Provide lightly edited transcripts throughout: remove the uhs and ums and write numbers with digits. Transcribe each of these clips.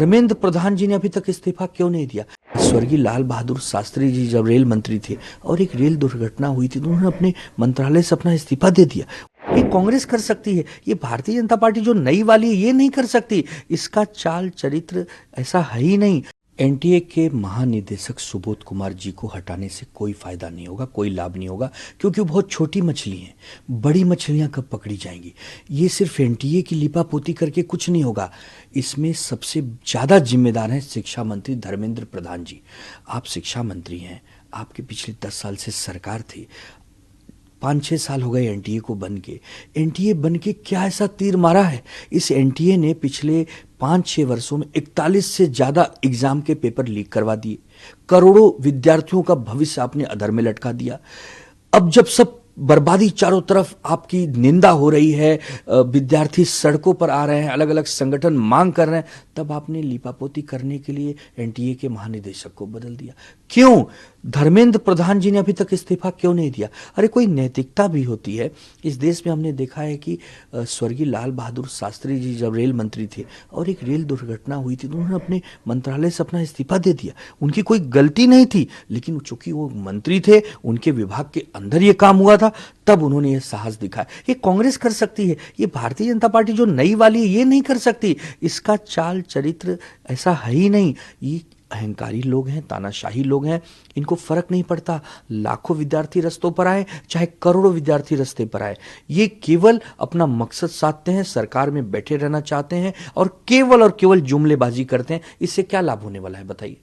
धर्मेंद्र प्रधान जी ने अभी तक इस्तीफा क्यों नहीं दिया? स्वर्गीय लाल बहादुर शास्त्री जी जब रेल मंत्री थे और एक रेल दुर्घटना हुई थी तो उन्होंने अपने मंत्रालय से अपना इस्तीफा दे दिया। ये कांग्रेस कर सकती है, ये भारतीय जनता पार्टी जो नई वाली है ये नहीं कर सकती। इसका चाल चरित्र ऐसा है ही नहीं। एनटीए के महानिदेशक सुबोध कुमार जी को हटाने से कोई फायदा नहीं होगा, कोई लाभ नहीं होगा, क्योंकि वो बहुत छोटी मछली हैं। बड़ी मछलियां कब पकड़ी जाएंगी? ये सिर्फ एनटीए की लिपापोती करके कुछ नहीं होगा। इसमें सबसे ज्यादा जिम्मेदार हैं शिक्षा मंत्री धर्मेंद्र प्रधान जी। आप शिक्षा मंत्री हैं, आपके पिछले 10 साल से सरकार थी, 5-6 साल हो गए एनटीए को बन के। एनटीए बन के क्या ऐसा तीर मारा है? इस एनटीए ने पिछले 5-6 वर्षों में 41 से ज्यादा एग्जाम के पेपर लीक करवा दिए। करोड़ों विद्यार्थियों का भविष्य आपने अधर में लटका दिया। अब जब सब बर्बादी चारों तरफ आपकी निंदा हो रही है, विद्यार्थी सड़कों पर आ रहे हैं, अलग अलग संगठन मांग कर रहे हैं, तब आपने लिपापोती करने के लिए एनटीए के महानिदेशक को बदल दिया। क्यों? धर्मेंद्र प्रधान जी ने अभी तक इस्तीफा क्यों नहीं दिया? अरे कोई नैतिकता भी होती है। इस देश में हमने देखा है कि स्वर्गीय लाल बहादुर शास्त्री जी जब रेल मंत्री थे और एक रेल दुर्घटना हुई थी तो उन्होंने अपने मंत्रालय से अपना इस्तीफा दे दिया। उनकी कोई गलती नहीं थी, लेकिन चूंकि वो मंत्री थे, उनके विभाग के अंदर ये काम हुआ था, तब उन्होंने ये साहस दिखाया। ये कांग्रेस कर सकती है, ये भारतीय जनता पार्टी जो नई वाली है ये नहीं कर सकती। इसका चाल चरित्र ऐसा है ही नहीं। ये अहंकारी लोग हैं, तानाशाही लोग हैं, इनको फर्क नहीं पड़ता लाखों विद्यार्थी रस्तों पर आए चाहे करोड़ों विद्यार्थी रस्ते पर आए। ये केवल अपना मकसद साधते हैं, सरकार में बैठे रहना चाहते हैं और केवल जुमलेबाजी करते हैं। इससे क्या लाभ होने वाला है बताइए?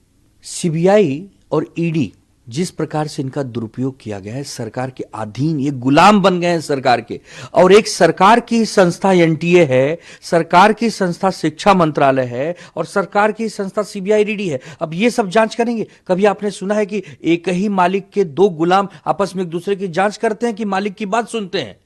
सीबीआई और ईडी जिस प्रकार से इनका दुरुपयोग किया गया है, सरकार के अधीन ये गुलाम बन गए हैं सरकार के। और एक सरकार की संस्था एनटीए है, सरकार की संस्था शिक्षा मंत्रालय है और सरकार की संस्था सीबीआई ईडी है। अब ये सब जांच करेंगे। कभी आपने सुना है कि एक ही मालिक के 2 गुलाम आपस में एक दूसरे की जांच करते हैं कि मालिक की बात सुनते हैं?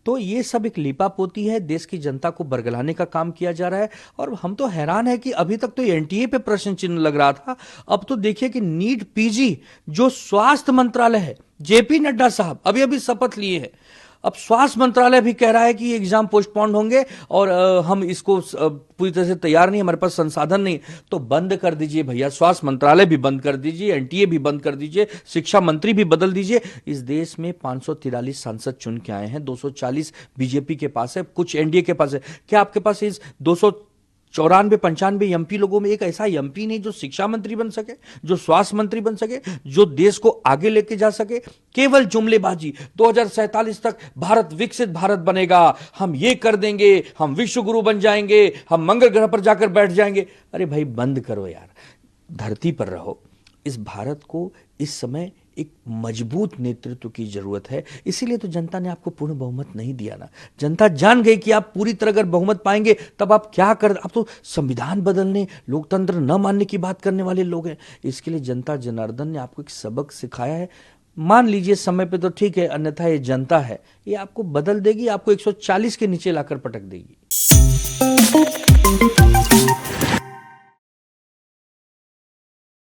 तो ये सब एक लिपापोती है, देश की जनता को बरगलाने का काम किया जा रहा है। और हम तो हैरान है कि अभी तक तो एनटीए पे प्रश्न चिन्ह लग रहा था, अब तो देखिए कि नीट पीजी जो स्वास्थ्य मंत्रालय है, जेपी नड्डा साहब अभी अभी शपथ लिए हैं, अब स्वास्थ्य मंत्रालय भी कह रहा है कि ये एग्जाम पोस्टपोन्ड होंगे और हम इसको पूरी तरह से तैयार नहीं, हमारे पास संसाधन नहीं। तो बंद कर दीजिए भैया, स्वास्थ्य मंत्रालय भी बंद कर दीजिए, एनटीए भी बंद कर दीजिए, शिक्षा मंत्री भी बदल दीजिए। इस देश में 543 सांसद चुन के आए हैं, 240 बीजेपी के पास है, कुछ एनडीए के पास है। क्या आपके पास इस 294-95 एमपी लोगों में एक ऐसा एमपी नहीं जो शिक्षा मंत्री बन सके, जो स्वास्थ्य मंत्री बन सके, जो देश को आगे लेके जा सके? केवल जुमलेबाजी। 2047 तक भारत विकसित भारत बनेगा, हम ये कर देंगे, हम विश्व गुरु बन जाएंगे, हम मंगल ग्रह पर जाकर बैठ जाएंगे। अरे भाई बंद करो यार, धरती पर रहो। इस भारत को इस समय एक मजबूत नेतृत्व की जरूरत है। इसीलिए तो जनता ने आपको पूर्ण बहुमत नहीं दिया ना। जनता जान गई कि आप पूरी तरह अगर बहुमत पाएंगे तब आप क्या कर, आप तो संविधान बदलने, लोकतंत्र न मानने की बात करने वाले लोग हैं। इसके लिए जनता जनार्दन ने आपको एक सबक सिखाया है। मान लीजिए समय पे तो ठीक है, अन्यथा ये जनता है, ये आपको बदल देगी, आपको 140 के नीचे लाकर पटक देगी।